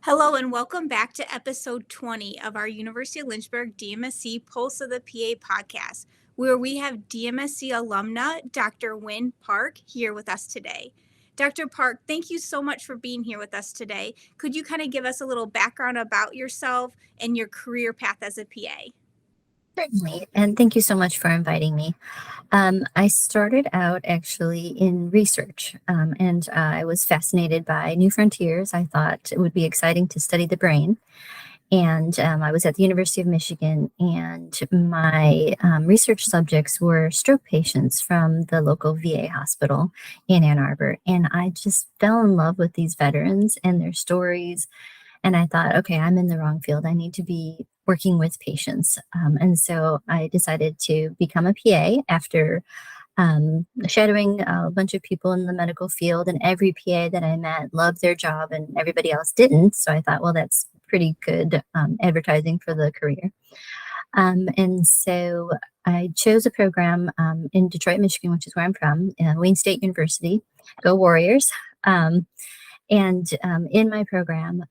Hello and welcome back to episode 20 of our University of Lynchburg DMSC Pulse of the PA podcast, where we have DMSC alumna Dr. Nguyen Park here with us today. Dr. Park, thank you so much for being here with us today. Could you kind of give us a little background about yourself and your career path as a PA? Certainly, and thank you so much for inviting me. I started out actually in research, and I was fascinated by new frontiers. I thought it would be exciting to study the brain. And I was at the University of Michigan, and my research subjects were stroke patients from the local VA hospital in Ann Arbor. And I just fell in love with these veterans and their stories. And I thought, okay, I'm in the wrong field. I need to be working with patients. And so I decided to become a PA after shadowing a bunch of people in the medical field, and every PA that I met loved their job and everybody else didn't. So I thought, well, that's pretty good advertising for the career. And so I chose a program in Detroit, Michigan, which is where I'm from, Wayne State University. Go Warriors. And in my program,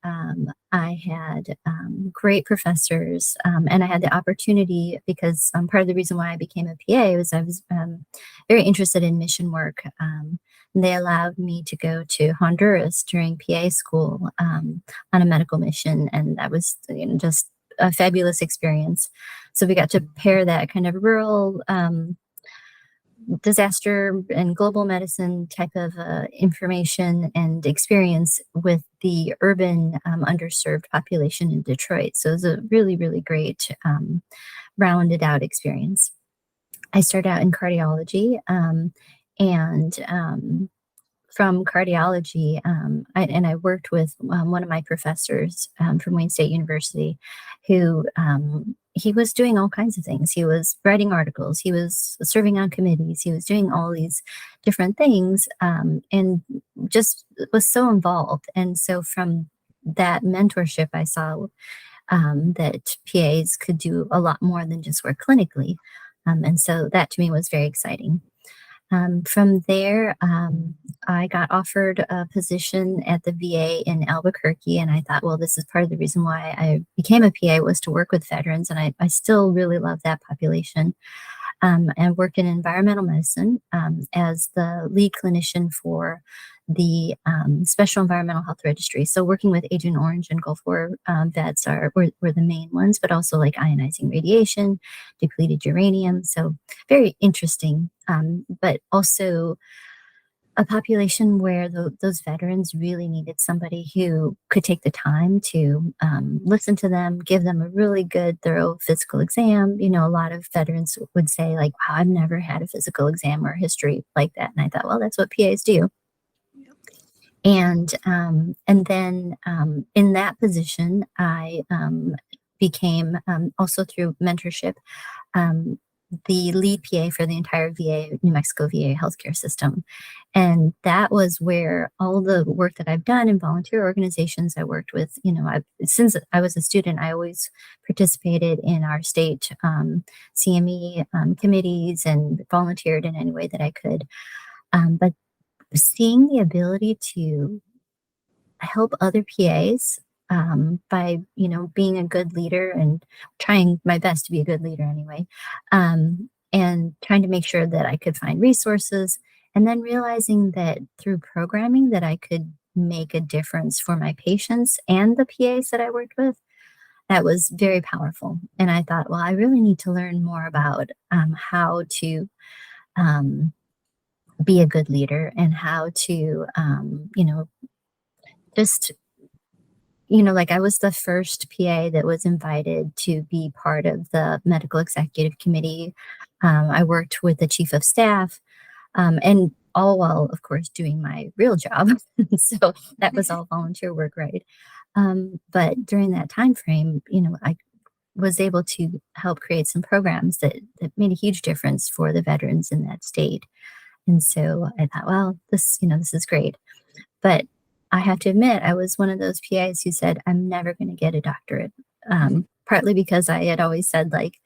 I had great professors, and I had the opportunity because part of the reason why I became a PA was I was very interested in mission work. They allowed me to go to Honduras during PA school on a medical mission, and that was just a fabulous experience. So we got to pair that kind of rural disaster and global medicine type of information and experience with the urban underserved population in Detroit. So it was a really, really great rounded out experience. I started out in cardiology, and from cardiology, I worked with one of my professors from Wayne State University, who he was doing all kinds of things. He was writing articles, he was serving on committees, he was doing all these different things, and just was so involved. And so from that mentorship, I saw that PAs could do a lot more than just work clinically. And so that to me was very exciting. From there, I got offered a position at the VA in Albuquerque, and I thought, well, this is part of the reason why I became a PA was to work with veterans, and I still really love that population. And worked in environmental medicine as the lead clinician for the Special Environmental Health Registry. So working with Agent Orange and Gulf War vets were the main ones, but also like ionizing radiation, depleted uranium. So very interesting, but also a population where those veterans really needed somebody who could take the time to listen to them, give them a really good, thorough physical exam. A lot of veterans would say, like, wow, I've never had a physical exam or history like that. And I thought, well, that's what PAs do. And then in that position, I became also through mentorship the lead PA for the entire New Mexico VA healthcare system. And that was where all the work that I've done in volunteer organizations I worked with, since I was a student, I always participated in our state CME committees and volunteered in any way that I could. But seeing the ability to help other PAs by being a good leader and trying my best to be a good leader anyway, and trying to make sure that I could find resources, and then realizing that through programming that I could make a difference for my patients and the PAs that I worked with. That was very powerful. And I thought, well, I really need to learn more about how to be a good leader and how to just like I was the first PA that was invited to be part of the medical executive committee. I worked with the chief of staff, and all while, of course, doing my real job. So that was all volunteer work, right? But during that time frame, I was able to help create some programs that made a huge difference for the veterans in that state. And so I thought, well, this is great. But I have to admit, I was one of those PAs who said, I'm never going to get a doctorate, partly because I had always said, like,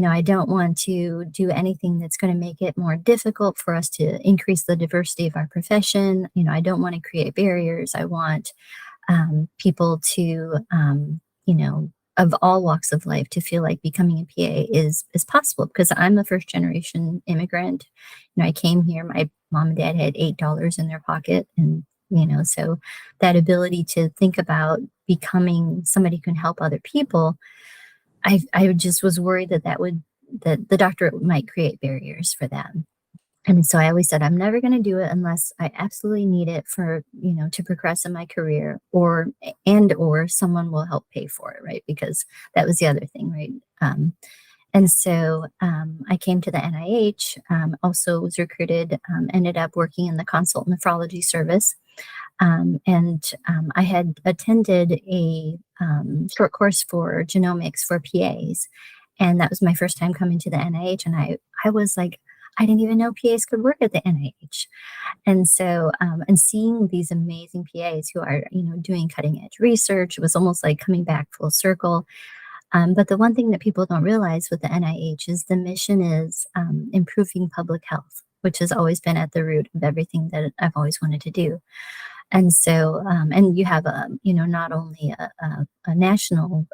I don't want to do anything that's going to make it more difficult for us to increase the diversity of our profession. I don't want to create barriers. I want people to, of all walks of life, to feel like becoming a PA is possible, because I'm a first generation immigrant. I came here, my mom and dad had $8 in their pocket, and so that ability to think about becoming somebody who can help other people, I just was worried that the doctorate might create barriers for that. And so I always said, I'm never going to do it unless I absolutely need it for, to progress in my career, or someone will help pay for it, right? Because that was the other thing, right? And so I came to the NIH, also was recruited, ended up working in the consult nephrology service. And I had attended a short course for genomics for PAs. And that was my first time coming to the NIH. And I was like, I didn't even know PAs could work at the NIH. And so, and seeing these amazing PAs who are, doing cutting edge research, it was almost like coming back full circle. But the one thing that people don't realize with the NIH is the mission is improving public health, which has always been at the root of everything that I've always wanted to do. And so, and you have not only a national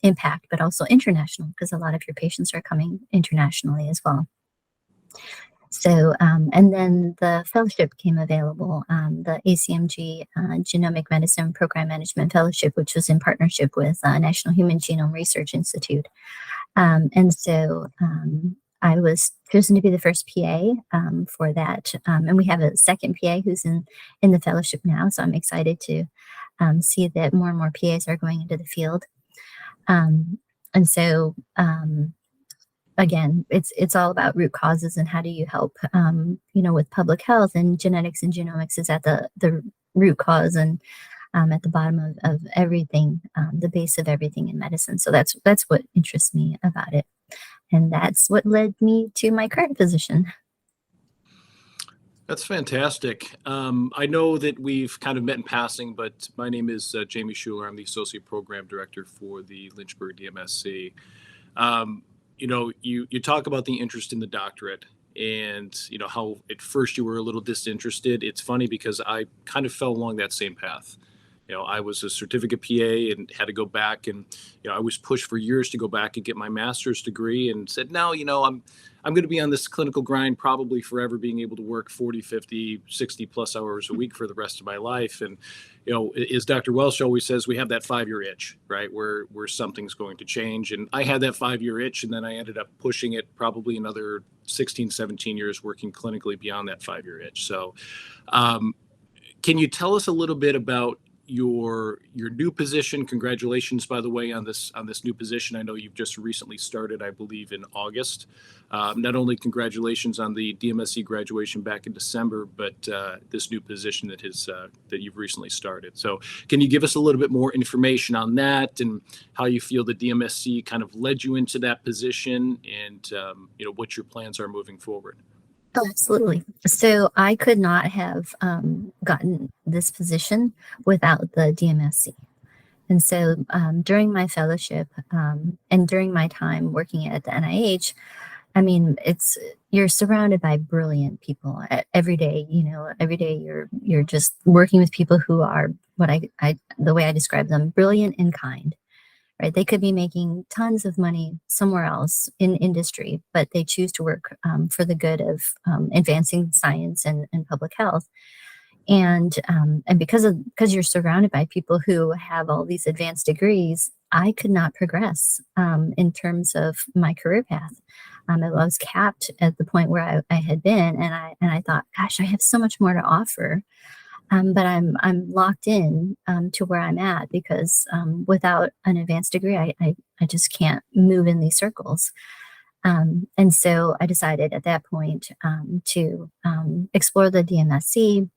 impact, but also international, because a lot of your patients are coming internationally as well. So, and then the fellowship came available, the ACMG Genomic Medicine Program Management Fellowship, which was in partnership with National Human Genome Research Institute. And so I was chosen to be the first PA for that. And we have a second PA who's in the fellowship now. So I'm excited to see that more and more PAs are going into the field. And so, again, it's all about root causes and how do you help, with public health, and genetics and genomics is at the root cause and at the bottom of everything, the base of everything in medicine. So that's what interests me about it. And that's what led me to my current position. That's fantastic. I know that we've kind of met in passing, but my name is Jamie Schuler. I'm the Associate Program Director for the Lynchburg DMSC. You talk about the interest in the doctorate, and how at first you were a little disinterested. It's funny because I kind of fell along that same path. I was a certificate PA and had to go back, and I was pushed for years to go back and get my master's degree, and said, no, I'm going to be on this clinical grind probably forever, being able to work 40, 50, 60 plus hours a week for the rest of my life. And as Dr. Welsh always says, we have that 5-year itch, right, where something's going to change. And I had that 5-year itch, and then I ended up pushing it probably another 16, 17 years working clinically beyond that 5-year itch. So can you tell us a little bit about your new position? Congratulations, by the way, on this new position. I know you've just recently started, I believe, in August. Not only congratulations on the DMSC graduation back in December, but this new position that you've recently started. So can you give us a little bit more information on that, and how you feel the DMSC kind of led you into that position, and what your plans are moving forward? Oh, absolutely. So I could not have gotten this position without the DMSC. And so during my fellowship and during my time working at the NIH, I mean, you're surrounded by brilliant people every day. Every day you're just working with people who are the way I describe them, brilliant and kind. Right? They could be making tons of money somewhere else in industry, but they choose to work for the good of advancing science and public health. And because you're surrounded by people who have all these advanced degrees, I could not progress in terms of my career path. I was capped at the point where I had been, and I thought, gosh, I have so much more to offer. But I'm locked in to where I'm at, because without an advanced degree, I just can't move in these circles. And so I decided at that point to explore the DMSC,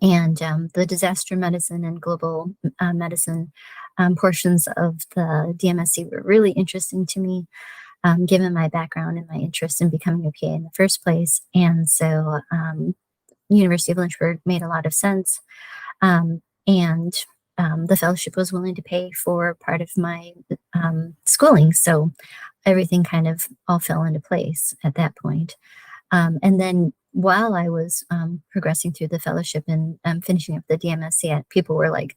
and the disaster medicine and global medicine portions of the DMSC were really interesting to me, given my background and my interest in becoming a PA in the first place. And so University of Lynchburg made a lot of sense. And the fellowship was willing to pay for part of my schooling. So everything kind of all fell into place at that point. And then while I was progressing through the fellowship and finishing up the DMSC, people were like,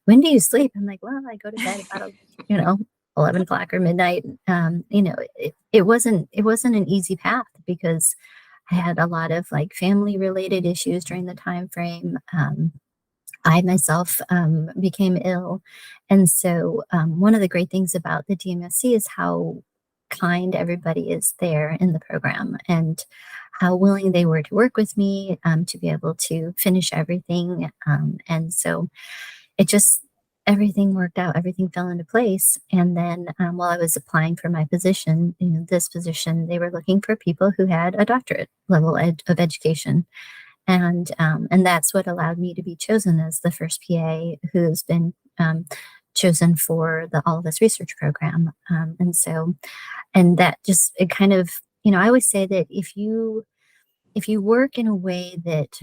"When do you sleep?" I'm like, "Well, I go to bed about 11 o'clock or midnight." It wasn't an easy path because I had a lot of like family related issues during the time frame. I myself became ill. And so, one of the great things about the DMSC is how kind everybody is there in the program and how willing they were to work with me to be able to finish everything. And so it just, everything worked out, everything fell into place. And then while I was applying for my position, this position, they were looking for people who had a doctorate level of education. And that's what allowed me to be chosen as the first PA who's been chosen for the All of Us research program. And that just, it kind of, I always say that if you work in a way that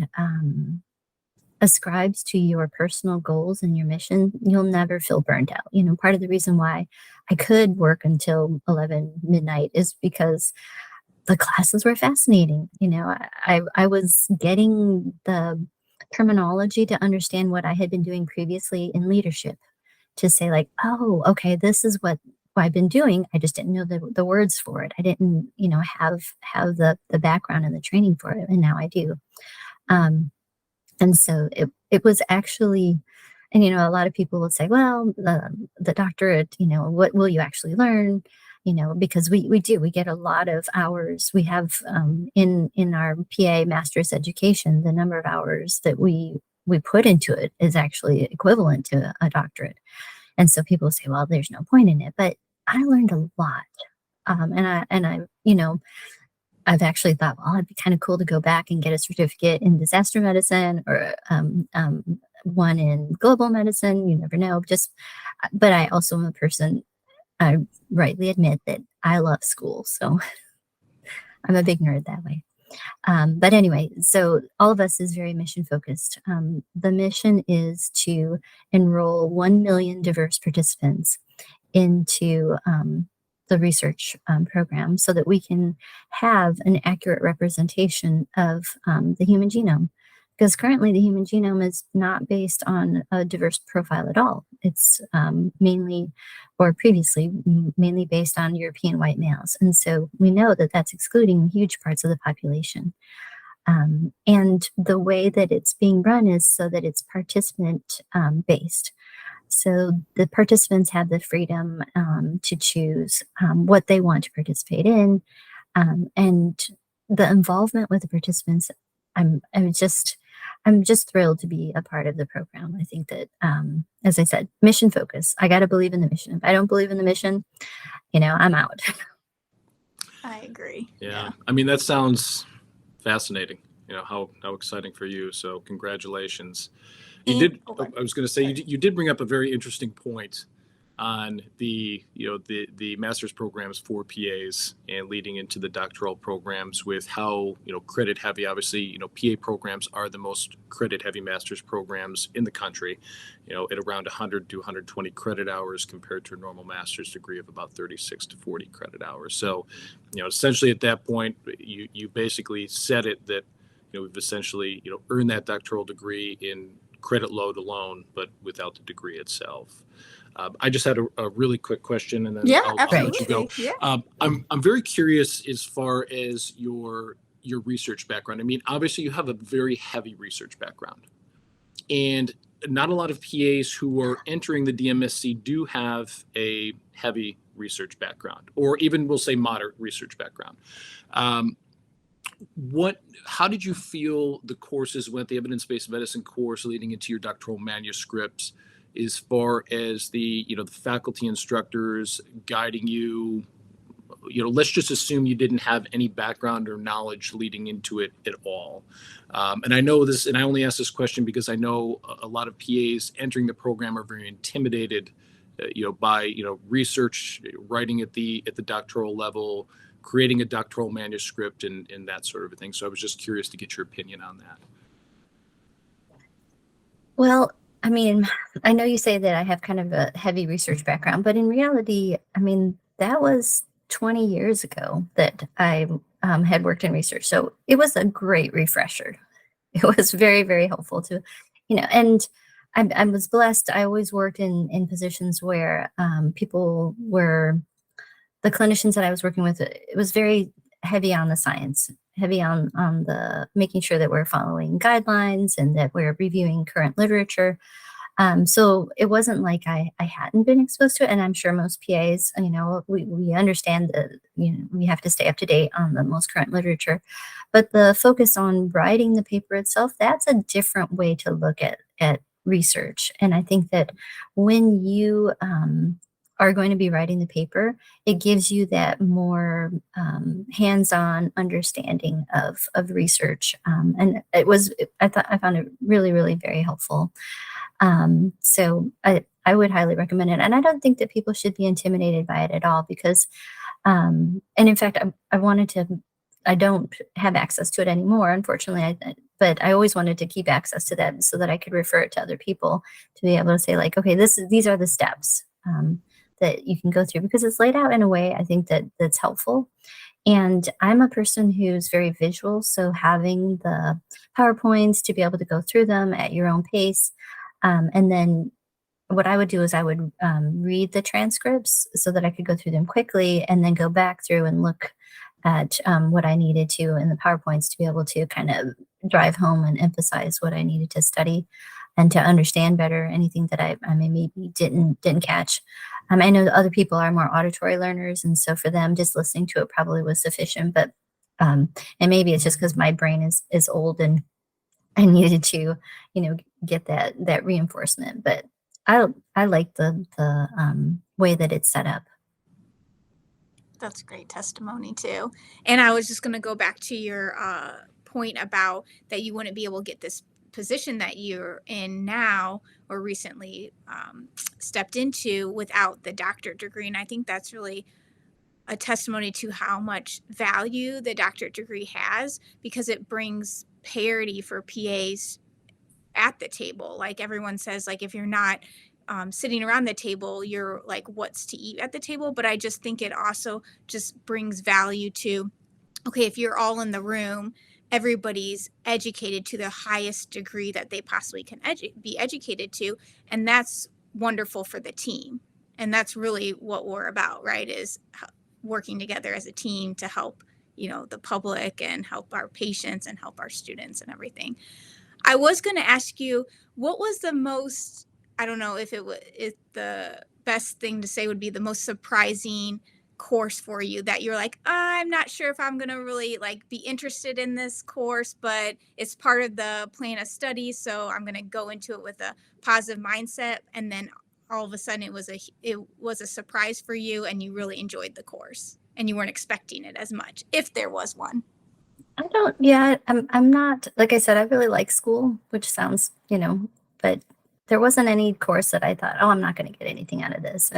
ascribes to your personal goals and your mission, you'll never feel burned out. Part of the reason why I could work until 11 midnight is because the classes were fascinating. I was getting the terminology to understand what I had been doing previously in leadership, to say like, oh, okay, this is what I've been doing. I just didn't know the words for it. I didn't, have the background and the training for it. And now I do. And so it was actually, and, a lot of people will say, well, the doctorate, what will you actually learn? Because we get a lot of hours. We have in our PA master's education, the number of hours that we put into it is actually equivalent to a doctorate. And so people say, well, there's no point in it, but I learned a lot. I've actually thought, well, it'd be kind of cool to go back and get a certificate in disaster medicine or one in global medicine. You never know. But I also am a person, I rightly admit that I love school. So I'm a big nerd that way. But anyway, so All of Us is very mission focused. The mission is to enroll 1 million diverse participants into the research program so that we can have an accurate representation of the human genome. Because currently the human genome is not based on a diverse profile at all. It's mainly, or previously, mainly based on European white males. And so we know that that's excluding huge parts of the population. And the way that it's being run is so that it's participant based. So the participants have the freedom to choose what they want to participate in, and the involvement with the participants. I'm just thrilled to be a part of the program. I think that, as I said, mission focus. I got to believe in the mission. If I don't believe in the mission, I'm out. I agree. Yeah. I mean, that sounds fascinating. How exciting for you. So congratulations. I was going to say, you did bring up a very interesting point on the master's programs for PAs and leading into the doctoral programs with how, credit heavy. Obviously, PA programs are the most credit heavy master's programs in the country, at around 100 to 120 credit hours compared to a normal master's degree of about 36 to 40 credit hours. So, essentially at that point, you basically said it that, we've essentially, earned that doctoral degree in credit load alone, but without the degree itself. I just had a really quick question, and then I'll let you go. Yeah. I'm very curious as far as your research background. I mean, obviously you have a very heavy research background, and not a lot of PAs who are entering the DMSC do have a heavy research background, or even we'll say moderate research background. How did you feel the courses went, the evidence-based medicine course leading into your doctoral manuscripts, as far as the faculty instructors guiding you? Let's just assume you didn't have any background or knowledge leading into it at all. And I know this, and I only ask this question because I know a lot of PAs entering the program are very intimidated, by research, writing at the doctoral level, creating a doctoral manuscript and that sort of a thing. So I was just curious to get your opinion on that. Well, I mean, I know you say that I have kind of a heavy research background, but in reality, I mean, that was 20 years ago that I had worked in research. So it was a great refresher. It was very, very helpful to, and I was blessed. I always worked in positions where people were, the clinicians that I was working with, it was very heavy on the science, heavy on the making sure that we're following guidelines and that we're reviewing current literature. So it wasn't like I hadn't been exposed to it. And I'm sure most PAs, we understand that, we have to stay up to date on the most current literature. But the focus on writing the paper itself, that's a different way to look at research. And I think that when you are going to be writing the paper, it gives you that more hands-on understanding of research. And I found it really, really very helpful. So I would highly recommend it. And I don't think that people should be intimidated by it at all because, and in fact, I don't have access to it anymore, unfortunately, but I always wanted to keep access to that so that I could refer it to other people to be able to say like, okay, these are the steps that you can go through, because it's laid out in a way I think that's helpful. And I'm a person who's very visual, so having the PowerPoints to be able to go through them at your own pace. And then what I would do is I would read the transcripts so that I could go through them quickly and then go back through and look at what I needed to in the PowerPoints to be able to kind of drive home and emphasize what I needed to study and to understand better anything that I maybe didn't catch. I know that other people are more auditory learners, and so for them, just listening to it probably was sufficient. But and maybe it's just because my brain is old and I needed to, get that reinforcement. But I like the way that it's set up. That's great testimony too. And I was just going to go back to your point about that you wouldn't be able to get this position that you're in now or recently stepped into without the doctorate degree. And I think that's really a testimony to how much value the doctorate degree has, because it brings parity for PAs at the table. Like everyone says, like if you're not sitting around the table, you're like, what's to eat at the table? But I just think it also just brings value to, okay, if you're all in the room, everybody's educated to the highest degree that they possibly can be educated to. And that's wonderful for the team. And that's really what we're about, right? Is working together as a team to help, the public and help our patients and help our students and everything. I was going to ask you, what was the most, I don't know if the best thing to say would be the most surprising course for you that you're like, I'm not sure if I'm going to really like be interested in this course, but it's part of the plan of study. So I'm going to go into it with a positive mindset. And then all of a sudden it was a surprise for you and you really enjoyed the course and you weren't expecting it as much, if there was one. I'm not, like I said, I really like school, which sounds, but there wasn't any course that I thought, oh, I'm not going to get anything out of this.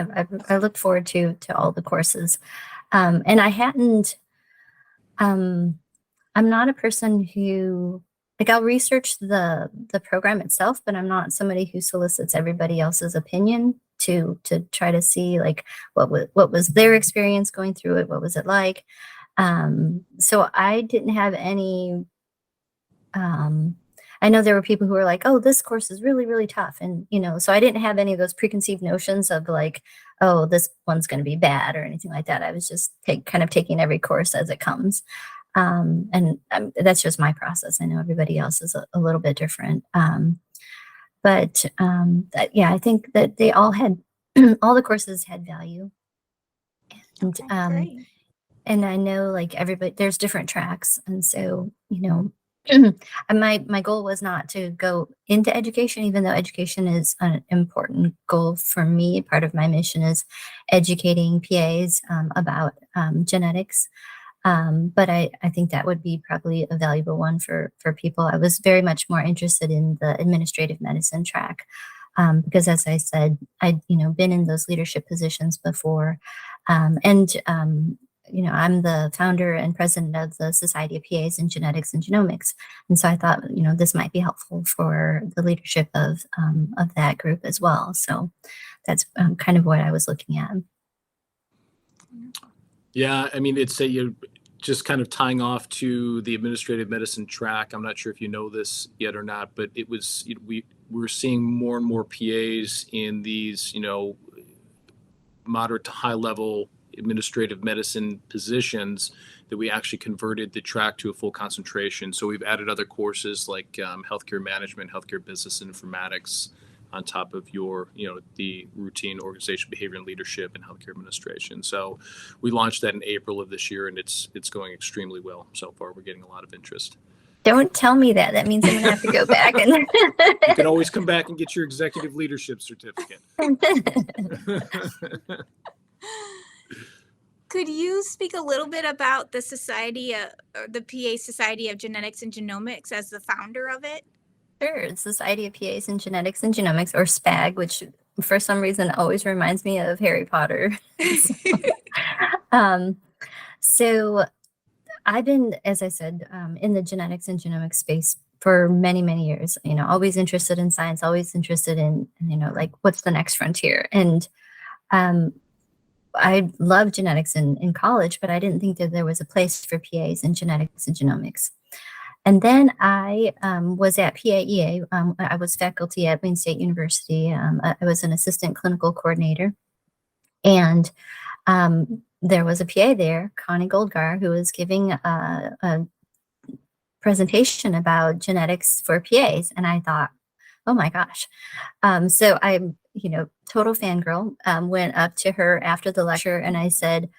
I looked forward to all the courses. And I hadn't, I'm not a person who, like, I'll research the program itself, but I'm not somebody who solicits everybody else's opinion to try to see like what was their experience going through it, what was it like. So I didn't have any, I know there were people who were like, oh, this course is really, really tough. And, so I didn't have any of those preconceived notions of like, oh, this one's going to be bad or anything like that. I was just kind of taking every course as it comes. And that's just my process. I know everybody else is a little bit different. But I think that they all had, all the courses had value. And, Okay, great. And I know like everybody, there's different tracks. And so, my goal was not to go into education, even though education is an important goal for me. Part of my mission is educating PAs about genetics. But I think that would be probably a valuable one for people. I was very much more interested in the administrative medicine track. Because as I said, I'd, been in those leadership positions before. I'm the founder and president of the Society of PAs in Genetics and Genomics. And so I thought, this might be helpful for the leadership of that group as well. So that's kind of what I was looking at. Yeah, I mean, it's just kind of tying off to the administrative medicine track, I'm not sure if you know this yet or not, but we're seeing more and more PAs in these, moderate to high level administrative medicine positions that we actually converted the track to a full concentration. So we've added other courses like healthcare management, healthcare business and informatics on top of your, the routine organization, behavior and leadership and healthcare administration. So we launched that in April of this year, and it's going extremely well so far. We're getting a lot of interest. Don't tell me that. That means I'm going to have to go back. You can always come back and get your executive leadership certificate. Could you speak a little bit about the society, or the PA Society of Genetics and Genomics, as the founder of it? Sure. It's Society of PAs in Genetics and Genomics, or SPAG, which for some reason always reminds me of Harry Potter. So I've been, as I said, in the genetics and genomics space for many, many years, always interested in science, always interested in, like what's the next frontier. And I loved genetics in college, but I didn't think that there was a place for PAs in genetics and genomics. And then I was at PAEA. I was faculty at Wayne State University. I was an assistant clinical coordinator. And there was a PA there, Connie Goldgar, who was giving a presentation about genetics for PAs. And I thought, oh my gosh. So I, total fangirl, went up to her after the lecture and I said,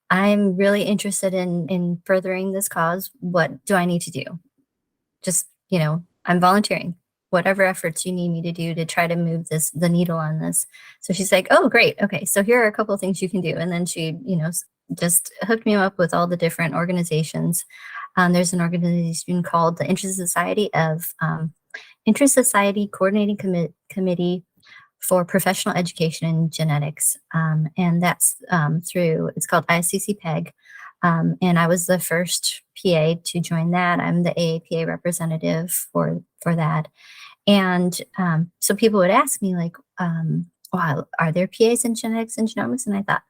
I'm really interested in furthering this cause. What do I need to do? Just, I'm volunteering, whatever efforts you need me to do to try to move the needle on this. So she's like, oh, great. Okay. So here are a couple of things you can do. And then she, just hooked me up with all the different organizations. There's an organization called the Inter-Society Coordinating Committee for Professional Education in Genetics. And that's it's called ICCPEG. And I was the first PA to join that. I'm the AAPA representative for that. And so people would ask me like, wow, are there PAs in genetics and genomics? And I thought,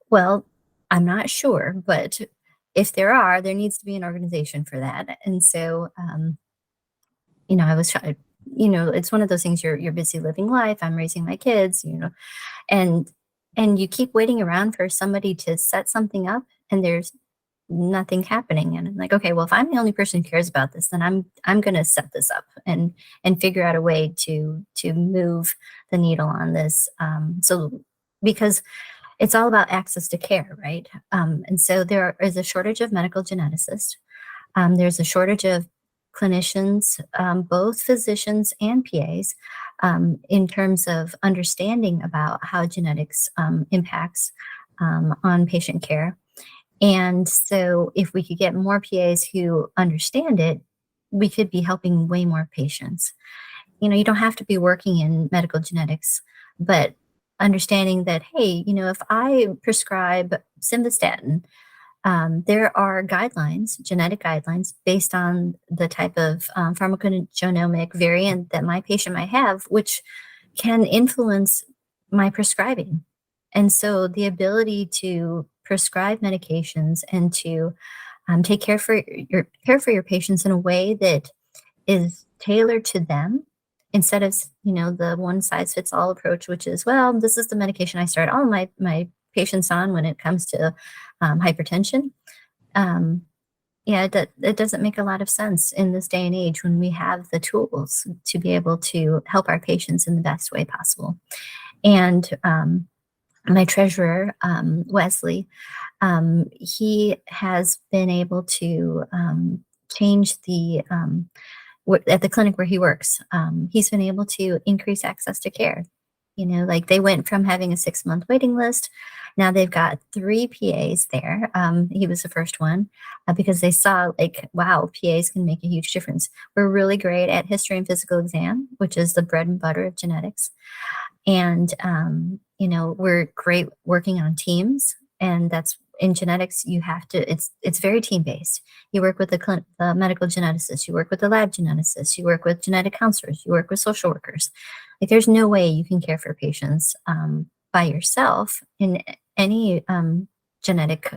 well, I'm not sure, but if there needs to be an organization for that. And so, I was trying, it's one of those things, you're busy living life. I'm raising my kids, and you keep waiting around for somebody to set something up and there's nothing happening. And I'm like, okay, well, if I'm the only person who cares about this, then I'm going to set this up and figure out a way to move the needle on this. So because it's all about access to care, right? And so there is a shortage of medical geneticists. There's a shortage of clinicians, both physicians and PAs, in terms of understanding about how genetics impacts on patient care. And so if we could get more PAs who understand it, we could be helping way more patients. You don't have to be working in medical genetics, but understanding that, hey, if I prescribe simvastatin, there are guidelines, genetic guidelines, based on the type of pharmacogenomic variant that my patient might have, which can influence my prescribing. And so the ability to prescribe medications and to take care for your patients in a way that is tailored to them, instead of the one size fits all approach, which is, well, this is the medication I start all my patients on when it comes to hypertension. It doesn't make a lot of sense in this day and age when we have the tools to be able to help our patients in the best way possible. And my treasurer, Wesley, he has been able to change at the clinic where he works. He's been able to increase access to care. Like they went from having a 6-month waiting list. Now they've got 3 PAs there. He was the first one because they saw like, wow, PAs can make a huge difference. We're really great at history and physical exam, which is the bread and butter of genetics. And, we're great working on teams. And that's in genetics, you have to, it's very team-based. You work with the medical geneticist, you work with the lab geneticist, you work with genetic counselors, you work with social workers. Like there's no way you can care for patients by yourself in any genetic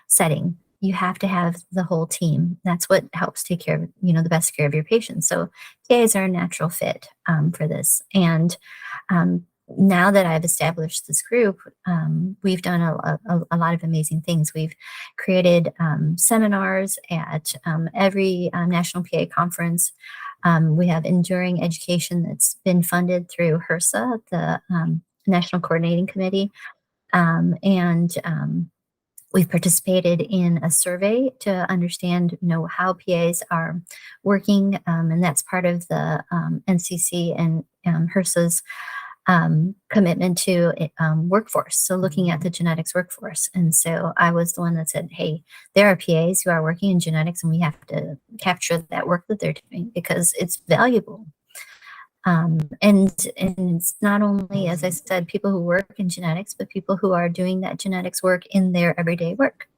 setting you have to have the whole team. That's what helps take care of, the best care of your patients. So PAs are a natural fit for this. And now that I've established this group, we've done a lot of amazing things. We've created seminars at every National PA conference. We have enduring education that's been funded through HRSA, the National Coordinating Committee. And we've participated in a survey to understand, how PAs are working, and that's part of the NCC and HRSA's commitment to workforce. So looking at the genetics workforce. And so I was the one that said, hey, there are PAs who are working in genetics, and we have to capture that work that they're doing because it's valuable. And it's not only, as I said, people who work in genetics, but people who are doing that genetics work in their everyday work.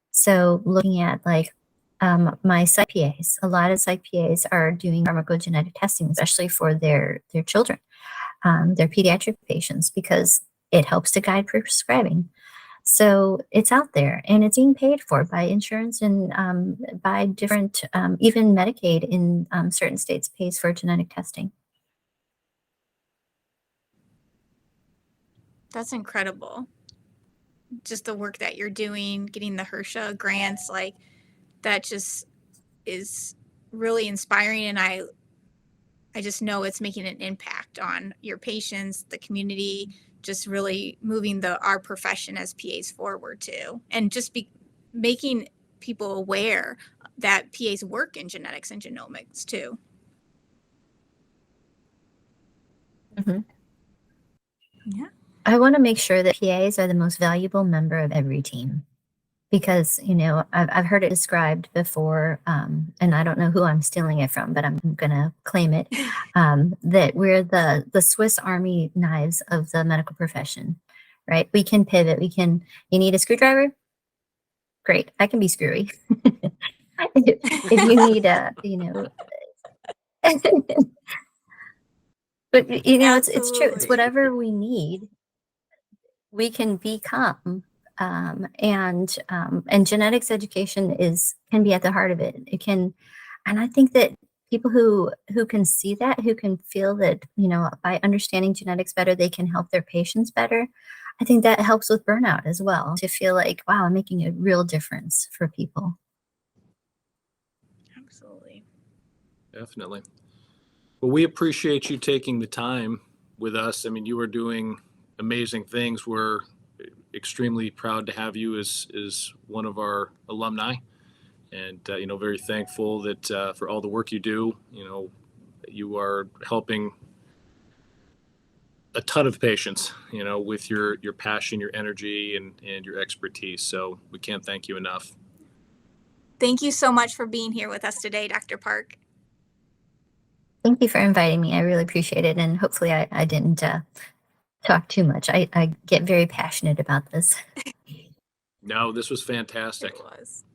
So looking at my psych PAs, a lot of psych PAs are doing pharmacogenetic testing, especially for their children, their pediatric patients, because it helps to guide prescribing. So it's out there, and it's being paid for by insurance and by different, even Medicaid in certain states pays for genetic testing. That's incredible. Just the work that you're doing, getting the HRSA grants, like that just is really inspiring. And I just know it's making an impact on your patients, the community, just really moving our profession as PAs forward too. And just making people aware that PAs work in genetics and genomics too. Mm-hmm. Yeah. I want to make sure that PAs are the most valuable member of every team because, I've heard it described before, and I don't know who I'm stealing it from, but I'm going to claim it, that we're the Swiss Army knives of the medical profession, right? We can pivot. You need a screwdriver? Great. I can be screwy. If you need but it's true. It's whatever we need. We can become, and genetics education can be at the heart of it. And I think that people who can see that, who can feel that, by understanding genetics better, they can help their patients better. I think that helps with burnout as well, to feel like, wow, I'm making a real difference for people. Absolutely. Definitely. Well, we appreciate you taking the time with us. I mean, you are doing amazing things. We're extremely proud to have you as one of our alumni, and very thankful that for all the work you do. You are helping a ton of patients, with your passion, your energy, and your expertise. So we can't thank you enough. Thank you so much for being here with us today, Dr. Park. Thank you for inviting me. I really appreciate it, and hopefully I didn't talk too much. I get very passionate about this. No, this was fantastic. It was.